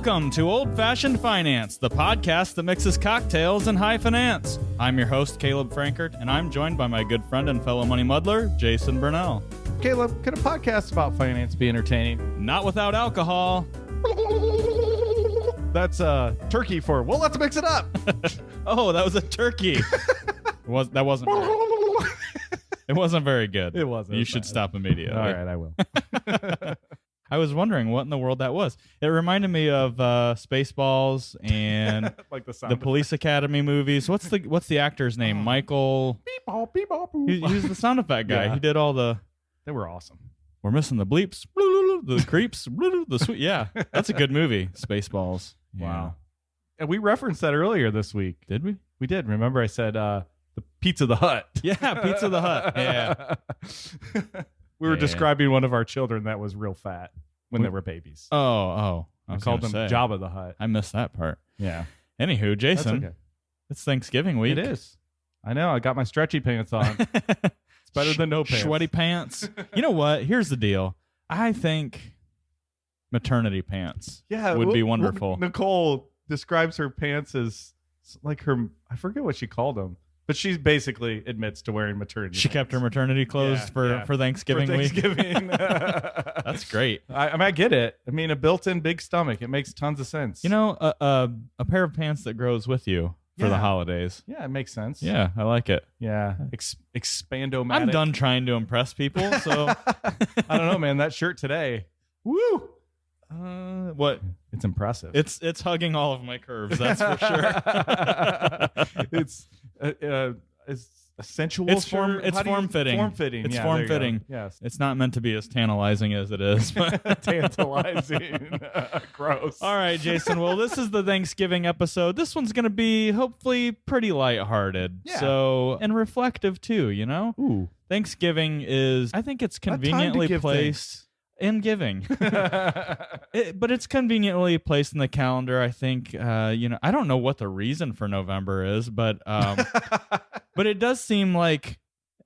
Welcome to Old Fashioned Finance, the podcast that mixes cocktails and high finance. I'm your host, Caleb Frankert, and I'm joined by my good friend and fellow money muddler, Jason Burnell. Caleb, can a podcast about finance be entertaining? Not without alcohol. That's turkey for, well, let's mix it up. Oh, that was a turkey. That wasn't very, it wasn't very good. It wasn't. You should stop immediately. All right, I will. I was wondering what in the world that was. It reminded me of Spaceballs and Like the Police Academy movies. What's the actor's name? Michael. Beep-bop, beep-bop, boop. He's the sound effect guy. Yeah. He did all the. They were awesome. We're missing the bleeps, the creeps, the sweet. Yeah, that's a good movie. Spaceballs. Yeah. Wow. And we referenced that earlier this week. Did we? We did. Remember I said the Pizza the Hut. Yeah, Pizza the Hut. Yeah. We were Yeah. describing one of our children that was real fat when they were babies. Oh. I called them Jabba the Hutt. I missed that part. Yeah. Anywho, Jason, That's okay. it's Thanksgiving week. It is. I know. I got my stretchy pants on. It's better than no pants. Sweaty pants. You know what? Here's the deal. I think maternity pants would be wonderful. Nicole describes her pants as like her, I forget what she called them, but she basically admits to wearing maternity She pants. kept her maternity clothes for Thanksgiving week. That's great. I mean, I get it. I mean, a built-in big stomach. It makes tons of sense. You know, a pair of pants that grows with you for the holidays. Yeah, it makes sense. Yeah, I like it. Yeah. Expando-matic. I'm done trying to impress people, so I don't know, man. That shirt today. Woo! What? It's impressive. It's hugging all of my curves, that's for sure. It's a sensual It's shirt. It's form fitting. Form fitting. It's Yeah, form there you go. fitting. Yes. It's not meant to be as tantalizing as it is. But Tantalizing. Gross. all right, Jason. Well, this is the Thanksgiving episode. This one's going to be hopefully pretty lighthearted. Yeah. So, and reflective too, you know? Ooh. Thanksgiving is, I think it's conveniently placed in giving. But it's conveniently placed in the calendar. I think, I don't know what the reason for November is, but but it does seem like,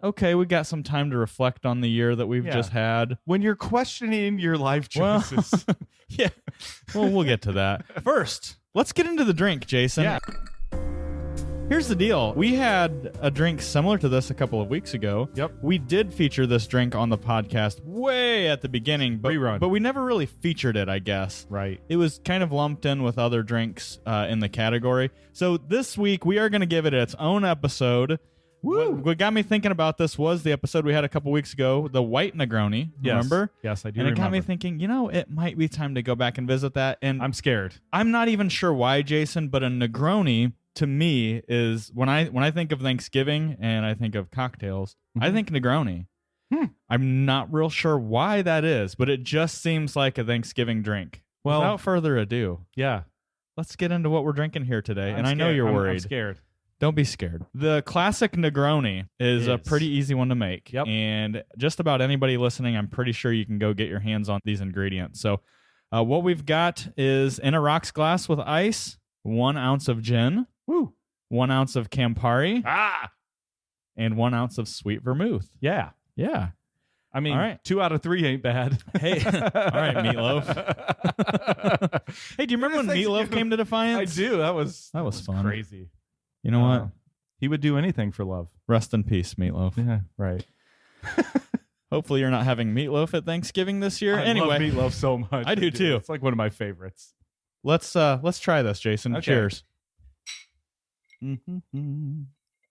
okay, we got some time to reflect on the year that we've just had. When you're questioning your life choices. Yeah. Well, we'll get to that. First, let's get into the drink, Jason. Yeah. Here's the deal. We had a drink similar to this a couple of weeks ago. Yep. We did feature this drink on the podcast way at the beginning, Rerun. but we never really featured it, I guess. Right. It was kind of lumped in with other drinks in the category. So this week, we are going to give it its own episode. Woo! What got me thinking about this was the episode we had a couple weeks ago, the white Negroni, remember? Yes, I do And it remember. got me thinking, it might be time to go back and visit that. And I'm scared. I'm not even sure why, Jason, but a Negroni to me is when I think of Thanksgiving and I think of cocktails, I think Negroni. I'm not real sure why that is, but it just seems like a Thanksgiving drink. Well, without further ado, yeah. let's get into what we're drinking here today. I'm I know scared. you're I'm worried. scared. Don't be scared. The classic Negroni is a pretty easy one to make. Yep. And just about anybody listening, I'm pretty sure you can go get your hands on these ingredients. So what we've got is in a rocks glass with ice, 1 ounce of gin, 1 ounce of Campari, and 1 ounce of sweet vermouth. Yeah. Yeah. I mean, All right. 2 out of 3 ain't bad. Hey, all right, Meatloaf. Hey, do you remember when Meatloaf came to Defiance? I do. That was fun. Crazy. You know what? He would do anything for love. Rest in peace, Meatloaf. Yeah, right. Hopefully you're not having meatloaf at Thanksgiving this year. I Anyway, love meatloaf so much. I do too. It's like one of my favorites. Let's try this, Jason. Okay. Cheers.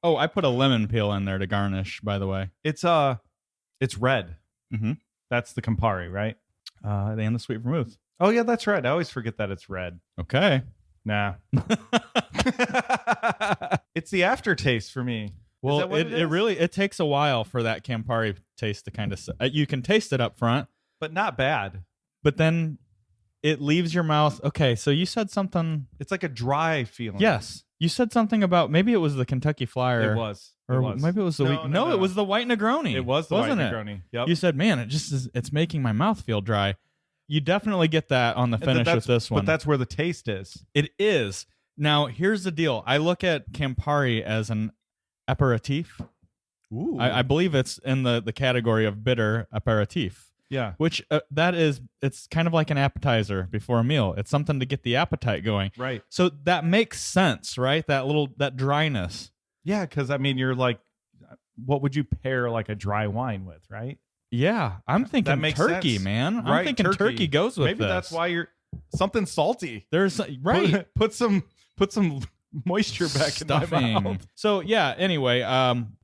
Oh, I put a lemon peel in there to garnish, by the way. It's red. Mm-hmm. That's the Campari, right? And the sweet vermouth. Oh yeah, that's right. I always forget that it's red. Okay. Nah. It's the aftertaste for me. Well, it takes a while for that Campari taste to kind of you can taste it up front, But not bad. but then it leaves your mouth. Okay, so you said something. It's like a dry feeling. Yes, you said something about maybe it was the Kentucky Flyer. It was. Or maybe it was the week. No, it was the white Negroni. It was the wasn't white it? Negroni. Yep. You said, man, it's making my mouth feel dry. You definitely get that on the finish with this one. But that's where the taste is. It is. Now, here's the deal. I look at Campari as an aperitif. Ooh. I believe it's in the category of bitter aperitif. Yeah. Which it's kind of like an appetizer before a meal. It's something to get the appetite going. Right. So that makes sense, right? That dryness. Yeah, because I mean, you're like, what would you pair like a dry wine with, right? Yeah, I'm thinking turkey, sense. man. Right, I'm thinking turkey goes with Maybe this. that's why you're something salty. There's right. Put some moisture back in my mouth. So yeah. Anyway,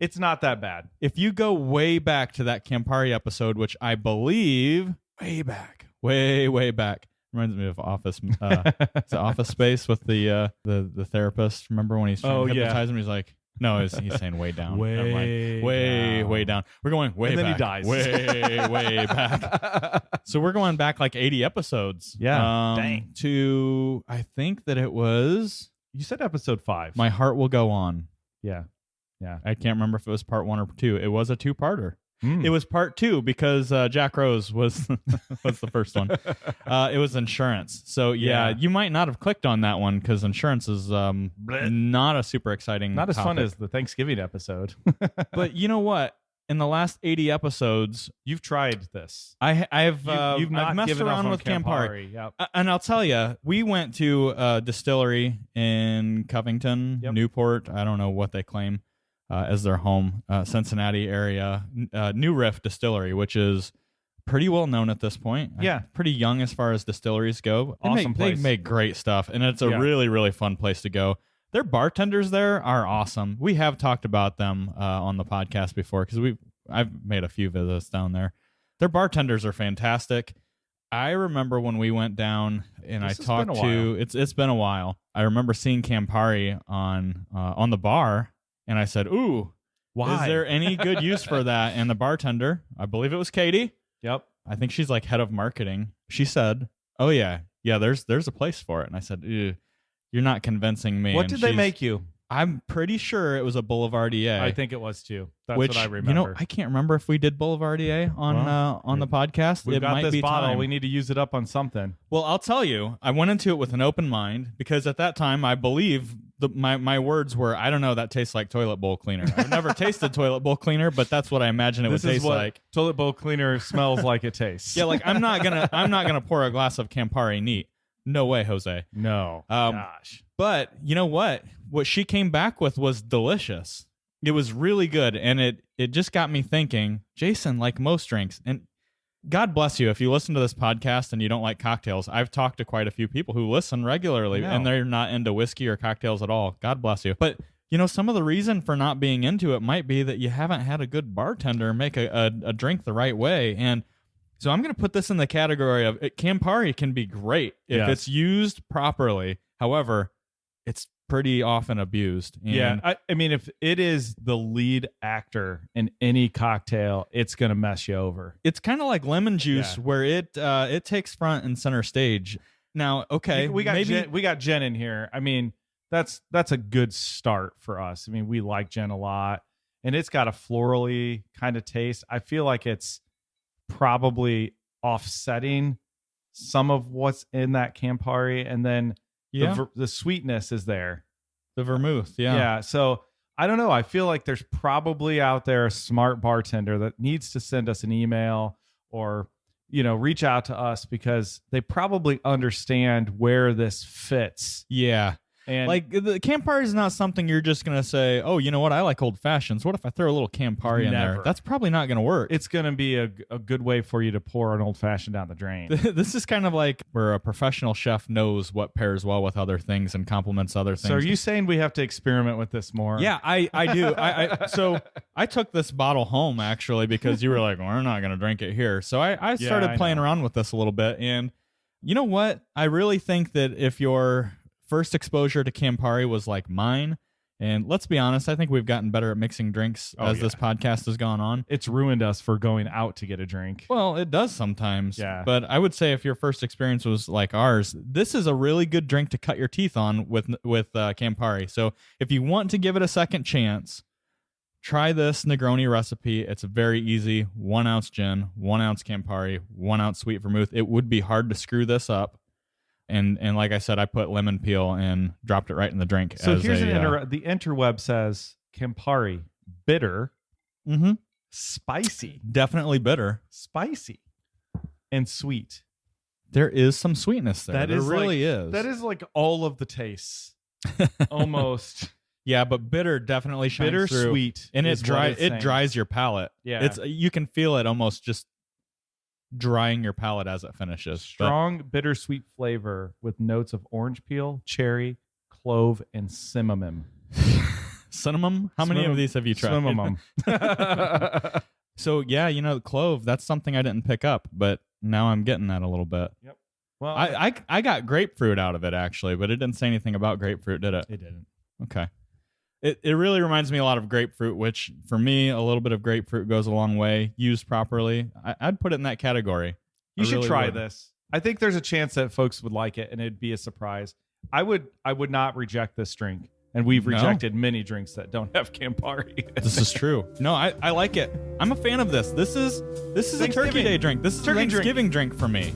it's not that bad. If you go way back to that Campari episode, which I believe way back, reminds me of Office. It's Office Space with the therapist. Remember when he's trying to hypnotize him? He's like, no, he's saying way down. Way down. We're going way and then back. He dies. Way back. So we're going back like 80 episodes. Yeah. Dang. To I think that it was. You said episode 5. My Heart Will Go On. Yeah. I can't remember if it was part 1 or 2. It was a 2-parter. It was part 2 because Jack Rose was was the first one. It was insurance. So yeah, you might not have clicked on that one because insurance is not a super exciting Not as topic. fun as the Thanksgiving episode. But you know what? In the last 80 episodes, you've tried this. I've messed given around up on with Campari. Yep. And I'll tell you, we went to a distillery in Covington, Newport. I don't know what they claim as their home, Cincinnati area. New Riff Distillery, which is pretty well known at this point. Yeah. Pretty young as far as distilleries go. Place. They make great stuff, and it's a really, really fun place to go. Their bartenders there are awesome. We have talked about them on the podcast before because I've made a few visits down there. Their bartenders are fantastic. I remember when we went down and I talked to it's been a while. I remember seeing Campari on the bar, and I said, "Ooh, why? Is there any good use for that?" And the bartender, I believe it was Katie. Yep. I think she's like head of marketing. She said, "Oh yeah, there's a place for it." And I said, "Ew. You're not convencing me." What did they make you? I'm pretty sure it was a Boulevardier. I think it was too. That's what I remember. I can't remember if we did Boulevardier on the podcast. We've got this bottle. Time. We need to use it up on something. Well, I'll tell you, I went into it with an open mind because at that time, I believe my words were, I don't know, that tastes like toilet bowl cleaner. I've never tasted toilet bowl cleaner, but that's what I imagine it would taste like. Toilet bowl cleaner smells like it tastes. Yeah, like I'm not gonna pour a glass of Campari neat. No way, Jose. No. Gosh. But you know what? What she came back with was delicious. It was really good, and it just got me thinking, Jason, like most drinks, and God bless you if you listen to this podcast and you don't like cocktails. I've talked to quite a few people who listen regularly, and they're not into whiskey or cocktails at all. God bless you. But you know, some of the reason for not being into it might be that you haven't had a good bartender make a drink the right way, and so I'm going to put this in the category of Campari can be great if it's used properly. However, it's pretty often abused. And I mean, if it is the lead actor in any cocktail, it's going to mess you over. It's kind of like lemon juice where it takes front and center stage. Now, okay, we got Jen in here. I mean, that's a good start for us. I mean, we like Jen a lot, and it's got a florally kind of taste. I feel like it's probably offsetting some of what's in that Campari, and then the sweetness is there. The vermouth, yeah. So I don't know. I feel like there's probably out there a smart bartender that needs to send us an email or reach out to us because they probably understand where this fits. Yeah. And like the Campari is not something you're just going to say, oh, you know what? I like old fashions. What if I throw a little Campari in there? That's probably not going to work. It's going to be a good way for you to pour an old fashioned down the drain. This is kind of like where a professional chef knows what pairs well with other things and complements other things. So are you saying we have to experiment with this more? Yeah, I do. So I took this bottle home actually because you were like, well, we're not going to drink it here. So I started playing around with this a little bit. And you know what? I really think that if you're first exposure to Campari was like mine, and let's be honest, I think we've gotten better at mixing drinks as this podcast has gone on. It's ruined us for going out to get a drink. Well, it does sometimes. Yeah. But I would say if your first experience was like ours, this is a really good drink to cut your teeth on with Campari. So if you want to give it a second chance, try this Negroni recipe. It's very easy. 1 ounce gin, 1 ounce Campari, 1 ounce sweet vermouth. It would be hard to screw this up. And like I said, I put lemon peel and dropped it right in the drink. So here's the interweb says Campari, bitter, spicy. Definitely bitter. Spicy. and sweet. There is some sweetness there. There really is. That is like all of the tastes. Almost. Yeah, but bitter definitely shines bitter through. Sweet. And it dries your palate. Yeah. You can feel it almost just drying your palate as it finishes. Strong bittersweet flavor with notes of orange peel, cherry, clove, and cinnamon. Cinnamon? How many of these have you tried? Cinnamon. So yeah, clove, that's something I didn't pick up, but now I'm getting that a little bit. Yep. Well, I got grapefruit out of it actually, but it didn't say anything about grapefruit, did it? It didn't. Okay. It really reminds me a lot of grapefruit, which for me, a little bit of grapefruit goes a long way. Used properly, I'd put it in that category. You should try this. I think there's a chance that folks would like it, and it'd be a surprise. I would not reject this drink, and we've rejected many drinks that don't have Campari. This is true. No, I like it. I'm a fan of this. This is a Turkey Day drink. This is a Thanksgiving drink for me.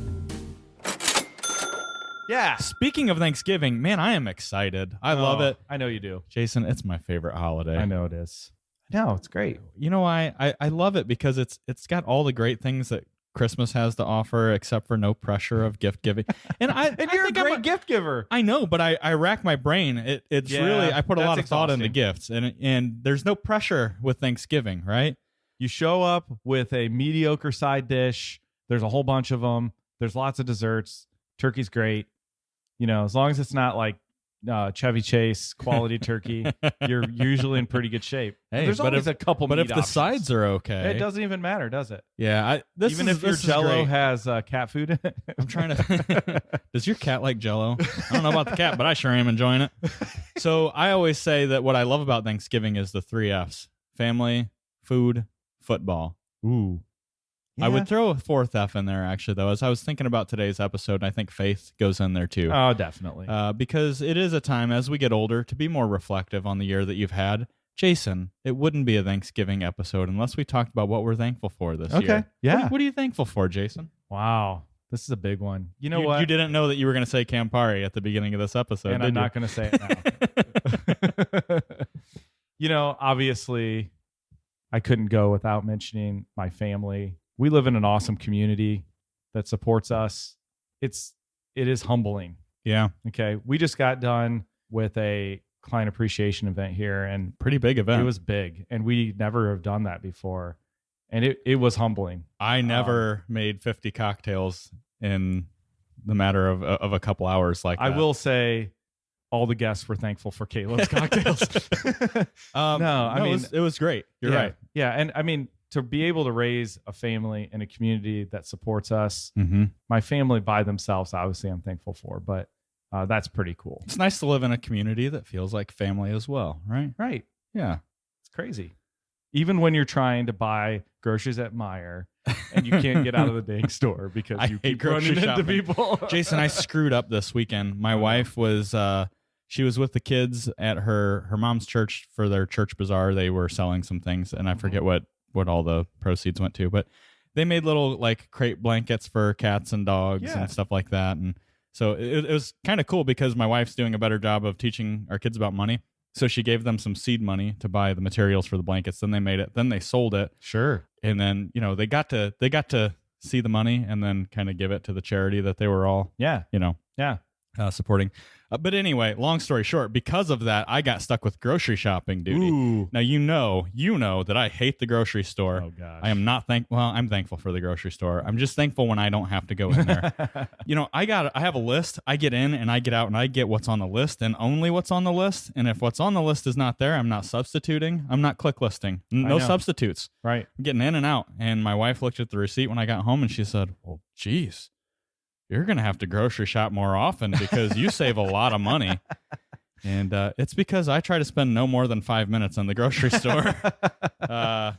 Yeah. Speaking of Thanksgiving, man, I am excited. I love it. I know you do. Jason, it's my favorite holiday. I know it is. No, it's great. You know why? I love it because it's got all the great things that Christmas has to offer, except for no pressure of gift giving. And you're a great gift giver. I know, but I rack my brain. It's really, I put a lot of thought into gifts, and there's no pressure with Thanksgiving, right? You show up with a mediocre side dish. There's a whole bunch of them. There's lots of desserts. Turkey's great. As long as it's not like Chevy Chase quality turkey, you're usually in pretty good shape. Hey, there's always a couple. But meat if the options. Sides are okay, it doesn't even matter, does it? Yeah. Even if your Jello has cat food in it. I'm trying to. Does your cat like Jello? I don't know about the cat, but I sure am enjoying it. So I always say that what I love about Thanksgiving is the 3 Fs: family, food, football. Ooh. Yeah. I would throw a 4th F in there, actually, though, as I was thinking about today's episode, and I think faith goes in there, too. Oh, definitely. Because it is a time, as we get older, to be more reflective on the year that you've had. Jason, it wouldn't be a Thanksgiving episode unless we talked about what we're thankful for this year. Okay, yeah. What are you thankful for, Jason? Wow. This is a big one. You know what? You didn't know that you were going to say Campari at the beginning of this episode, and I'm not going to say it now. Obviously, I couldn't go without mentioning my family. We live in an awesome community that supports us. It is humbling. Yeah. Okay. We just got done with a client appreciation event here, and pretty big event. It was big, and we never have done that before, and it was humbling. I never made 50 cocktails in the matter of a couple hours like that. I will say, all the guests were thankful for Caleb's cocktails. It was great. You're right. Yeah, and I mean, to be able to raise a family in a community that supports us, my family by themselves, obviously I'm thankful for, but that's pretty cool. It's nice to live in a community that feels like family as well, right? Right. Yeah. It's crazy. Even when you're trying to buy groceries at Meijer and you can't get out of the dang store because you keep running into people. Jason, I screwed up this weekend. My wife was... she was with the kids at her mom's church for their church bazaar. They were selling some things, and I forget what all the proceeds went to, but they made little like crate blankets for cats and dogs and stuff like that. And so it was kind of cool because my wife's doing a better job of teaching our kids about money. So she gave them some seed money to buy the materials for the blankets. Then they made it. Then they sold it. Sure. And then, they got to see the money and then kind of give it to the charity that they were all, supporting. But anyway, long story short, because of that, I got stuck with grocery shopping duty. Ooh. Now, you know that I hate the grocery store. Oh, gosh. I am not I'm thankful for the grocery store. I'm just thankful when I don't have to go in there. I have a list. I get in and I get out and I get what's on the list and only what's on the list. And if what's on the list is not there, I'm not substituting. I'm not click listing. No substitutes. Right. I'm getting in and out. And my wife looked at the receipt when I got home and she said, well, geez, you're going to have to grocery shop more often because you save a lot of money. And it's because I try to spend no more than 5 minutes in the grocery store. So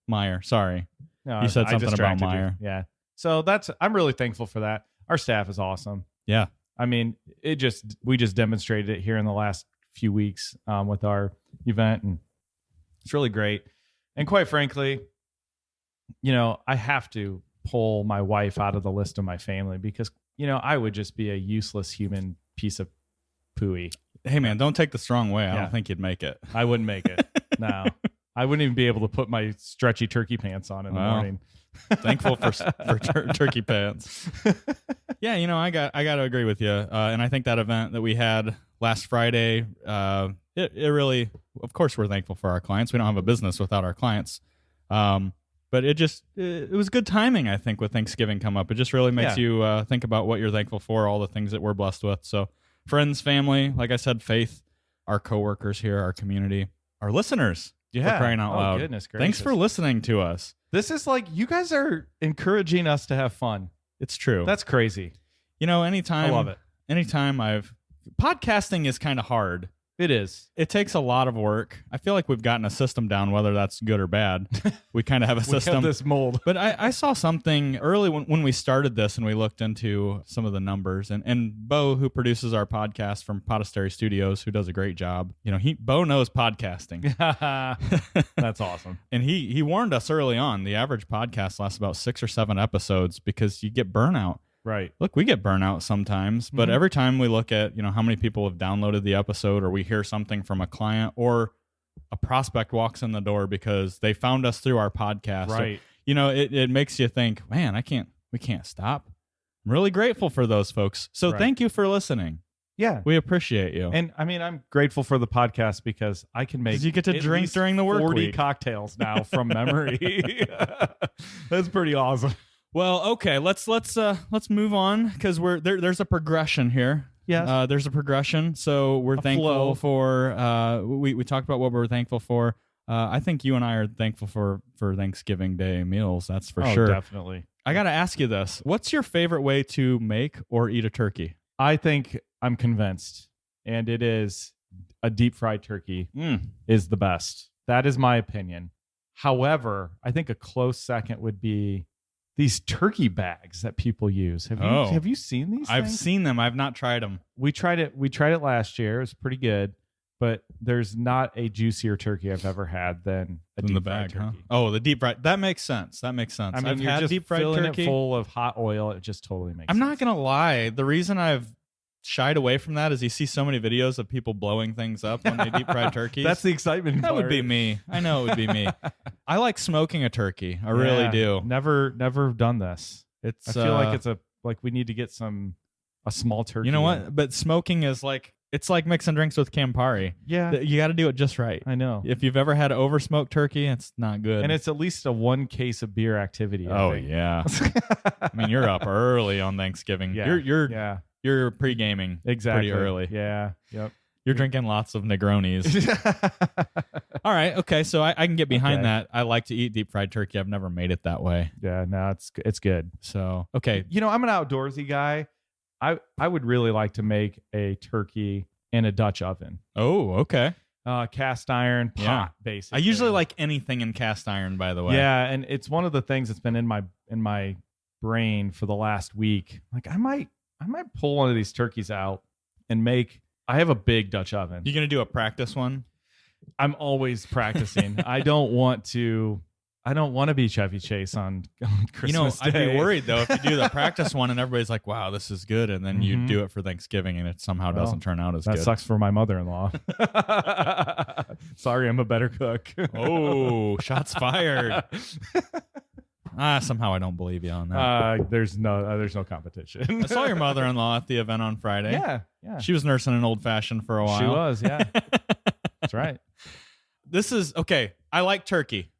Meijer, sorry. No, you said something about Meijer. Yeah. So I'm really thankful for that. Our staff is awesome. Yeah. I mean, we just demonstrated it here in the last few weeks with our event, and it's really great. And quite frankly, I have to pull my wife out of the list of my family because, I would just be a useless human piece of pooey. Hey, man, don't take the strong way. I don't think you'd make it. I wouldn't make it. No. I wouldn't even be able to put my stretchy turkey pants on in the morning. Thankful for turkey pants. Yeah, I got to agree with you. And I think that event that we had last Friday, it really, of course, we're thankful for our clients. We don't have a business without our clients. But it was good timing, I think, with Thanksgiving come up. It just really makes you think about what you're thankful for, all the things that we're blessed with. So friends, family, like I said, faith, our coworkers here, our community, our listeners. Yeah. For crying out loud. Goodness gracious. Thanks for listening to us. This is like, you guys are encouraging us to have fun. It's true. That's crazy. Anytime. I love it. Anytime podcasting is kind of hard. It is. It takes a lot of work. I feel like we've gotten a system down, whether that's good or bad. We kind of have a system. We have this mold. But I saw something early when we started this and we looked into some of the numbers. And Bo, who produces our podcast from Podastery Studios, who does a great job, Bo knows podcasting. That's awesome. And he warned us early on, the average podcast lasts about 6 or 7 episodes because you get burnout. Right. Look, we get burnout sometimes, but every time we look at, how many people have downloaded the episode, or we hear something from a client or a prospect walks in the door because they found us through our podcast. Right. So, it makes you think, man, we can't stop. I'm really grateful for those folks. So Thank you for listening. Yeah. We appreciate you. And I'm grateful for the podcast because I can make you get to drink during the work 40 week. Cocktails now from memory. That's pretty awesome. Well, okay, let's move on because there's a progression here. Yes. There's a progression. So we're thankful for we talked about what we're thankful for. I think you and I are thankful for Thanksgiving Day meals. That's for sure. Definitely. I got to ask you this. What's your favorite way to make or eat a turkey? I think I'm convinced, and it is a deep fried turkey is the best. That is my opinion. However, I think a close second would be these turkey bags that people use. Have you seen these? I've things? seen them. I've not tried them. We tried it last year. It was pretty good, but there's not a juicier turkey I've ever had than a deep fried turkey. Huh? Oh, the deep fried. That makes sense. I mean, I've you're had just deep fried filling turkey it full of hot oil. It just totally makes sense. I'm not going to lie. The reason I've shied away from that is you see so many videos of people blowing things up when they deep fry turkeys. That's the excitement part. That would be me. I know it would be me. I like smoking a turkey. I really do. Never done this. I feel like we need to get a small turkey. You know what? But smoking is it's like mixing drinks with Campari. Yeah. You got to do it just right. I know. If you've ever had over smoked turkey, it's not good. And it's at least a 1 case of beer activity. I think. Yeah. I mean, you're up early on Thanksgiving. Yeah. You're pre-gaming exactly pretty early. Yeah. Yep. You're drinking lots of Negronis. All right. Okay. So I can get behind that. I like to eat deep fried turkey. I've never made it that way. Yeah. No, it's good. So, okay. I'm an outdoorsy guy. I would really like to make a turkey in a Dutch oven. Oh, okay. Cast iron pot, basically. I usually like anything in cast iron, by the way. Yeah. And it's one of the things that's been in my brain for the last week. Like I might pull one of these turkeys out and make. I have a big Dutch oven. You gonna do a practice one? I'm always practicing. I don't want to be Chevy Chase on Christmas Day. I'd be worried though if you do the practice one and everybody's like, "Wow, this is good," and then you do it for Thanksgiving and it somehow doesn't turn out as good. That sucks for my mother-in-law. Sorry, I'm a better cook. Oh, shots fired. Somehow I don't believe you on that. There's no competition. I saw your mother-in-law at the event on Friday. Yeah. She was nursing an old fashioned for a while. She was, yeah. That's right. This is okay. I like turkey.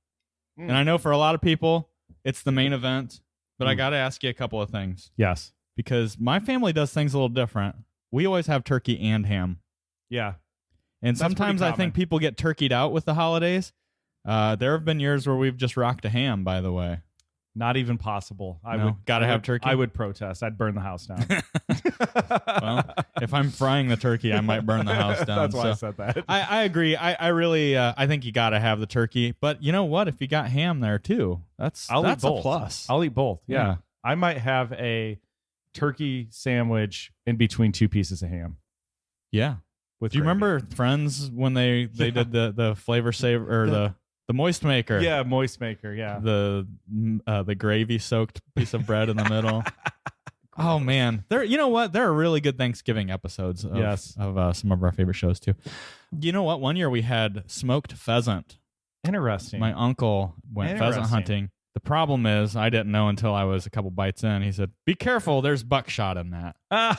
And I know for a lot of people it's the main event, but I got to ask you a couple of things. Yes. Because my family does things a little different. We always have turkey and ham. Yeah. And sometimes I think people get turkeyed out with the holidays. There have been years where we've just rocked a ham, by the way. Not even possible. Gotta have turkey. I would protest. I'd burn the house down. Well, if I'm frying the turkey, I might burn the house down. That's why I said that. I agree. I really I think you gotta have the turkey. But you know what? If you got ham there too, that's a plus. I'll eat both. Yeah. I might have a turkey sandwich in between 2 pieces of ham. Yeah. Do you remember Friends when they did the flavor saver or the moist maker? Yeah, moist maker. Yeah, the gravy soaked piece of bread in the middle. Oh man, there are really good Thanksgiving episodes of some of our favorite shows too. You know what? One year we had smoked pheasant. Interesting. My uncle went pheasant hunting. The problem is I didn't know until I was a couple bites in. He said, "Be careful, there's buckshot in that." I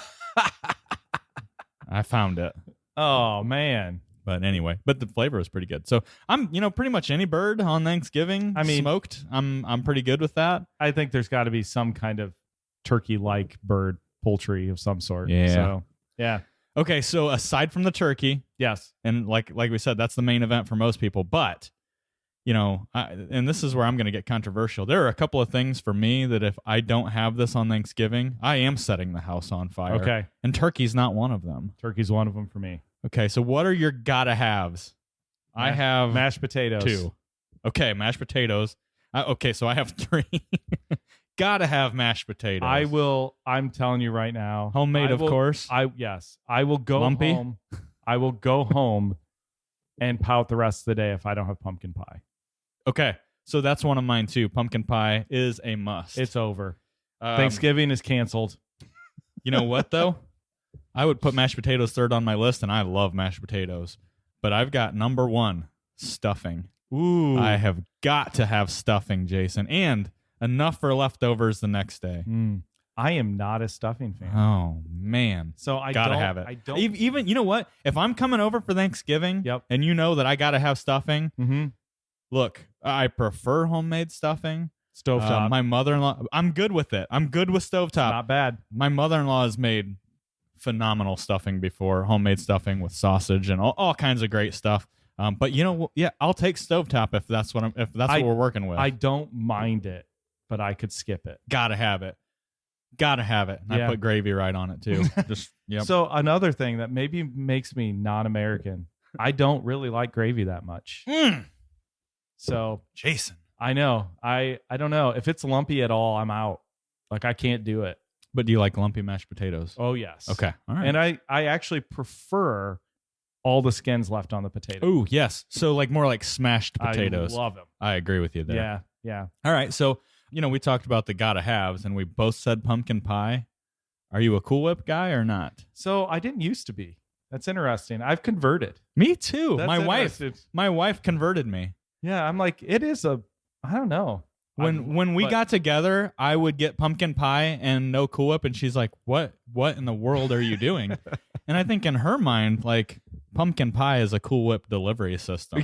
found it. Oh, man. But anyway, the flavor was pretty good. So I'm, pretty much any bird on Thanksgiving, smoked. I'm pretty good with that. I think there's got to be some kind of turkey-like bird, poultry of some sort. Yeah. So, yeah. Okay, so aside from the turkey, yes, and like we said, that's the main event for most people. But and this is where I'm going to get controversial. There are a couple of things for me that if I don't have this on Thanksgiving, I am setting the house on fire. Okay, and turkey's not one of them. Turkey's one of them for me. Okay, so what are your gotta haves? I have mashed potatoes. 2. Okay, mashed potatoes. Okay, so I have 3. Gotta have mashed potatoes. I'm telling you right now, homemade, of course. I will go Lumpy? home. I will go home and pout the rest of the day if I don't have pumpkin pie. Okay, so that's one of mine too. Pumpkin pie is a must. It's over. Thanksgiving is canceled. You know what though? I would put mashed potatoes third on my list, and I love mashed potatoes. But I've got number 1, stuffing. Ooh. I have got to have stuffing, Jason, and enough for leftovers the next day. I am not a stuffing fan. Oh, man. So I gotta have it. I don't. Even, you know what? If I'm coming over for Thanksgiving, and you know that I got to have stuffing, look, I prefer homemade stuffing. Stovetop. My mother-in-law, I'm good with it. I'm good with stovetop. Not bad. My mother-in-law has made phenomenal stuffing before, homemade stuffing with sausage and all kinds of great stuff. But I'll take stovetop if that's what we're working with. I don't mind it, but I could skip it. Gotta have it. And I put gravy right on it too. Just So another thing that maybe makes me non-American, I don't really like gravy that much. So Jason, I know. I don't know. If it's lumpy at all, I'm out. Like I can't do it. But do you like lumpy mashed potatoes? Oh, yes. Okay. All right. And I actually prefer all the skins left on the potato. Oh, yes. So more like smashed potatoes. I love them. I agree with you there. Yeah. All right. So, we talked about the gotta haves, and we both said pumpkin pie. Are you a Cool Whip guy or not? So I didn't used to be. That's interesting. I've converted. Me too. That's My wife converted me. Yeah. I'm like, I don't know. When we got together, I would get pumpkin pie and no Cool Whip, and she's like, "What in the world are you doing?" And I think in her mind, pumpkin pie is a Cool Whip delivery system.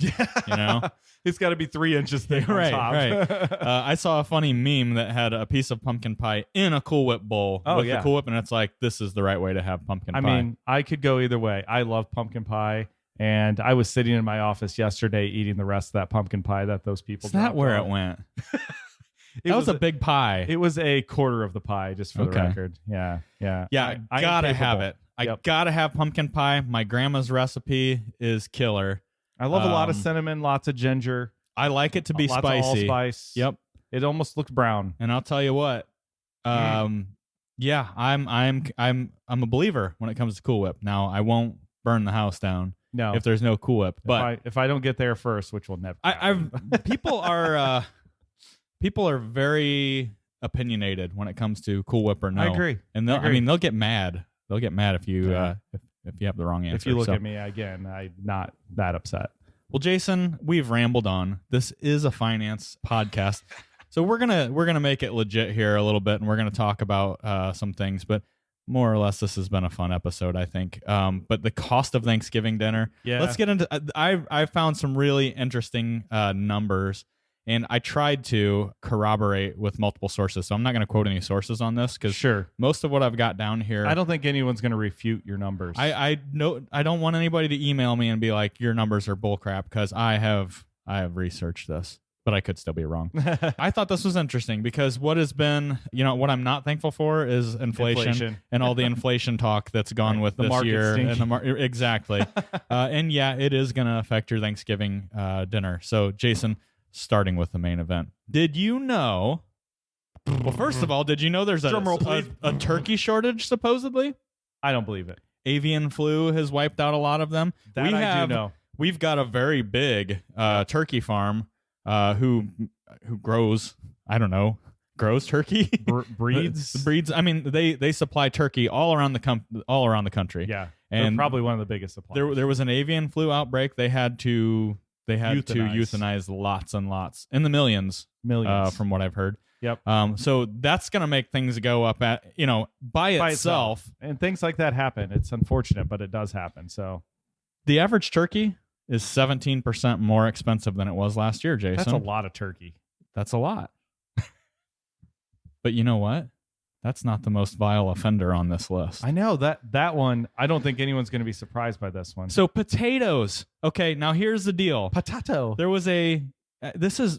Yeah. It's got to be 3 inches thick right, on top. Right. I saw a funny meme that had a piece of pumpkin pie in a Cool Whip bowl with the Cool Whip, and it's like, this is the right way to have pumpkin pie. I mean, I could go either way. I love pumpkin pie. And I was sitting in my office yesterday eating the rest of that pumpkin pie that those people. Is that where it went? That was a big pie. It was a quarter of the pie, just for the record. Yeah. I gotta have it. I gotta have pumpkin pie. My grandma's recipe is killer. I love a lot of cinnamon, lots of ginger. I like it to be spicy. Lots of allspice. Yep. It almost looks brown. And I'll tell you what. Yeah, I'm a believer when it comes to Cool Whip. Now I won't burn the house down. No. If there's no Cool Whip, but if I don't get there first, which will never. People are very opinionated when it comes to Cool Whip or no. I agree. And they'll get mad. They'll get mad if you if you have the wrong answer. If you look at me again, I'm not that upset. Well, Jason, we've rambled on. This is a finance podcast, so we're gonna make it legit here a little bit, and we're gonna talk about some things. But more or less, this has been a fun episode, I think. But the cost of Thanksgiving dinner. Yeah. Let's get into. I found some really interesting numbers. And I tried to corroborate with multiple sources. So I'm not going to quote any sources on this because most of what I've got down here. I don't think anyone's going to refute your numbers. I don't want anybody to email me and be like, your numbers are bullcrap, because I have researched this, but I could still be wrong. I thought this was interesting because what has been, what I'm not thankful for is inflation. And all the inflation talk that's gone with this year. And exactly. And yeah, it is going to affect your Thanksgiving dinner. So Jason, starting with the main event. Did you know? Well, first of all, did you know there's a turkey shortage, supposedly? I don't believe it. Avian flu has wiped out a lot of them. I do know. We've got a very big turkey farm who grows, grows turkey? Breeds. I mean, they supply turkey all around the country. Yeah. And they're probably one of the biggest suppliers. There was an avian flu outbreak. They had to They had to euthanize lots and lots, in the millions, from what I've heard. Yep. So that's going to make things go up by itself. And things like that happen. It's unfortunate, but it does happen. So the average turkey is 17% more expensive than it was last year, Jason. That's a lot of turkey. That's a lot. But you know what? That's not the most vile offender on this list. I know that one. I don't think anyone's going to be surprised by this one. So potatoes. Okay, now here's the deal. Potato. There was this is,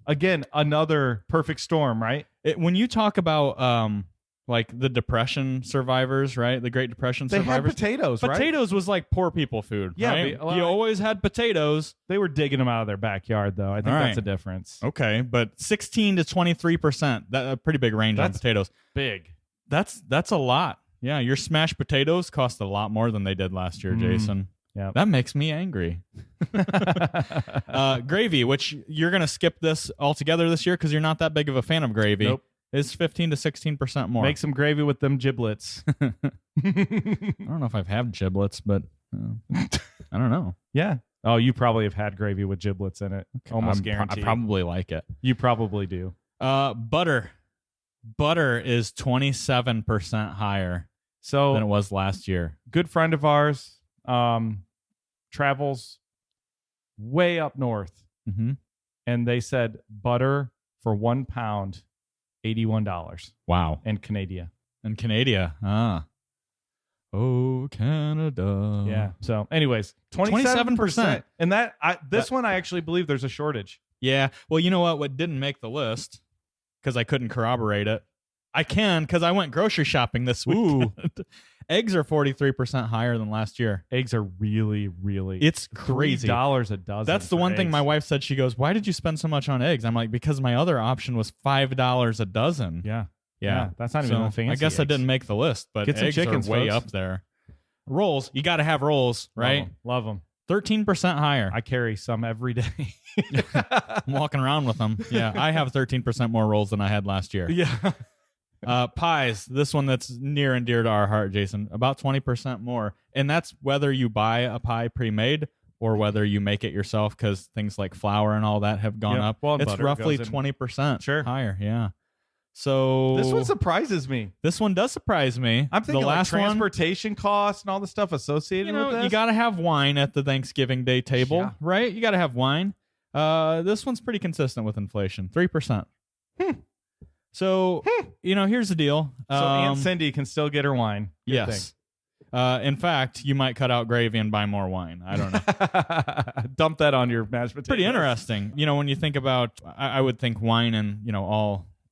again, another perfect storm, right? When you talk about like the Depression survivors, right? The Great Depression survivors. They had potatoes, right? Potatoes was like poor people food, right? You always had potatoes. They were digging them out of their backyard, though. I think that's a difference. Okay, but 16 to 23%. That's a pretty big range on potatoes. Big. That's a lot. Yeah, your smashed potatoes cost a lot more than they did last year, Jason. Yeah, that makes me angry. Gravy, which you're going to skip this altogether this year because you're not that big of a fan of gravy. Nope. It's 15 to 16% more. Make some gravy with them giblets. I don't know if I've had giblets, but I don't know. Yeah. Oh, you probably have had gravy with giblets in it. Almost guaranteed. I probably like it. You probably do. Butter. Butter is 27% higher than it was last year. Good friend of ours travels way up north. Mm-hmm. And they said butter for 1 pound, $81. Wow. And Canada. And Canada. Oh, Canada. Yeah. So anyways, 27%. And this one I actually believe there's a shortage. Yeah. Well, you know what didn't make the list, because I couldn't corroborate it. I can, because I went grocery shopping this week. Eggs are 43% higher than last year. Eggs are really, really... It's crazy. $3 a dozen. That's the one thing my wife said. She goes, why did you spend so much on eggs? I'm like, because my other option was $5 a dozen. Yeah. That's not even fancy. I guess eggs. I didn't make the list, but Get some eggs chickens, are way folks. up there. Rolls. You got to have rolls, right? Love them. 13% higher. I carry some every day. I'm walking around with them. Yeah, I have 13% more rolls than I had last year. Yeah. Pies, this one that's near and dear to our heart, Jason, about 20% more. And that's whether you buy a pie pre-made or whether you make it yourself, because things like flour and all that have gone up. Well, it's roughly 20% higher. Yeah. So this one surprises me. This one does surprise me. I'm thinking the last transportation costs and all the stuff associated with this. You got to have wine at the Thanksgiving Day table, right? You got to have wine. This one's pretty consistent with inflation, 3%. So, here's the deal. So Aunt Cindy can still get her wine. Good yes. In fact, you might cut out gravy and buy more wine. I don't know. Dump that on your mashed potatoes. Pretty interesting. When you think about, I would think wine and,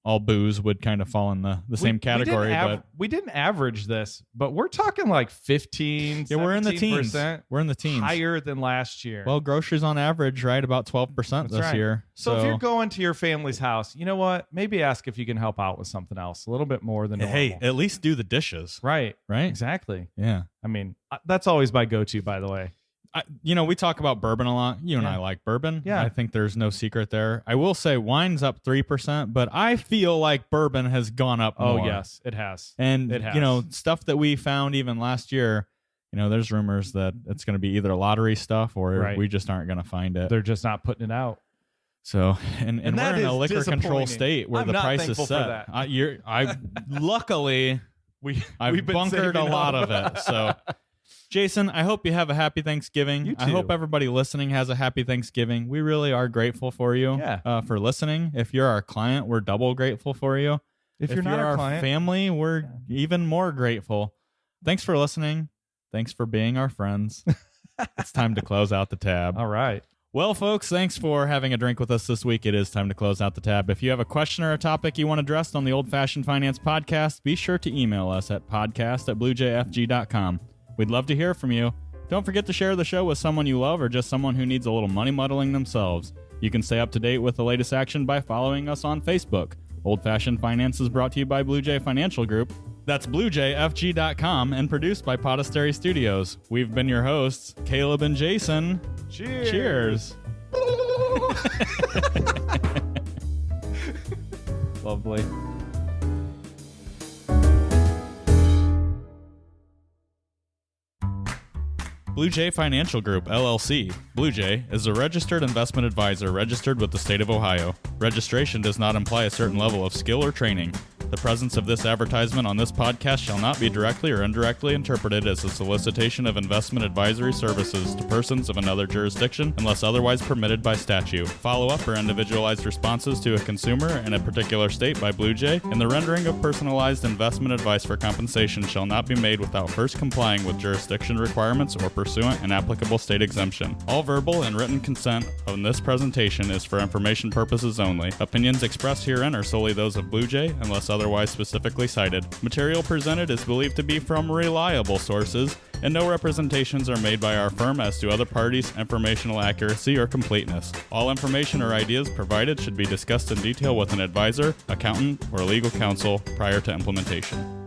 all booze would kind of fall in the same category. But we didn't average this, but we're talking like 15, yeah, we're in the teens. We're in the teens. Higher than last year. Well, groceries on average, right? About 12% this year. So if you're going to your family's house, you know what? Maybe ask if you can help out with something else, a little bit more than normal. Hey, at least do the dishes. Right. Right? Exactly. Yeah. I mean, that's always my go-to, by the way. We talk about bourbon a lot. You and I like bourbon. Yeah. I think there's no secret there. I will say wine's up 3%, but I feel like bourbon has gone up more. Oh, yes, it has. And, it has. Stuff that we found even last year, there's rumors that it's going to be either lottery stuff or we just aren't going to find it. They're just not putting it out. So, and we're in a liquor control state where the price is set. Luckily, I've bunkered a lot of it. So... Jason, I hope you have a happy Thanksgiving. You too. I hope everybody listening has a happy Thanksgiving. We really are grateful for you for listening. If you're our client, we're double grateful for you. If you're not our client, family, we're even more grateful. Thanks for listening. Thanks for being our friends. It's time to close out the tab. All right. Well, folks, thanks for having a drink with us this week. It is time to close out the tab. If you have a question or a topic you want addressed on the Old Fashioned Finance Podcast, be sure to email us at podcast@bluejfg.com. We'd love to hear from you. Don't forget to share the show with someone you love or just someone who needs a little money muddling themselves. You can stay up to date with the latest action by following us on Facebook. Old Fashioned Finance is brought to you by Blue Jay Financial Group. That's bluejfg.com and produced by Podastery Studios. We've been your hosts, Caleb and Jason. Cheers. Lovely. Blue Jay Financial Group, LLC. Blue Jay is a registered investment advisor registered with the state of Ohio. Registration does not imply a certain level of skill or training. The presence of this advertisement on this podcast shall not be directly or indirectly interpreted as a solicitation of investment advisory services to persons of another jurisdiction unless otherwise permitted by statute. Follow-up or individualized responses to a consumer in a particular state by Blue Jay and the rendering of personalized investment advice for compensation shall not be made without first complying with jurisdiction requirements or pursuant an applicable state exemption. All verbal and written consent on this presentation is for information purposes only. Opinions expressed herein are solely those of Blue Jay unless otherwise specifically cited. Material presented is believed to be from reliable sources, and no representations are made by our firm as to other parties' informational accuracy or completeness. All information or ideas provided should be discussed in detail with an advisor, accountant, or legal counsel prior to implementation.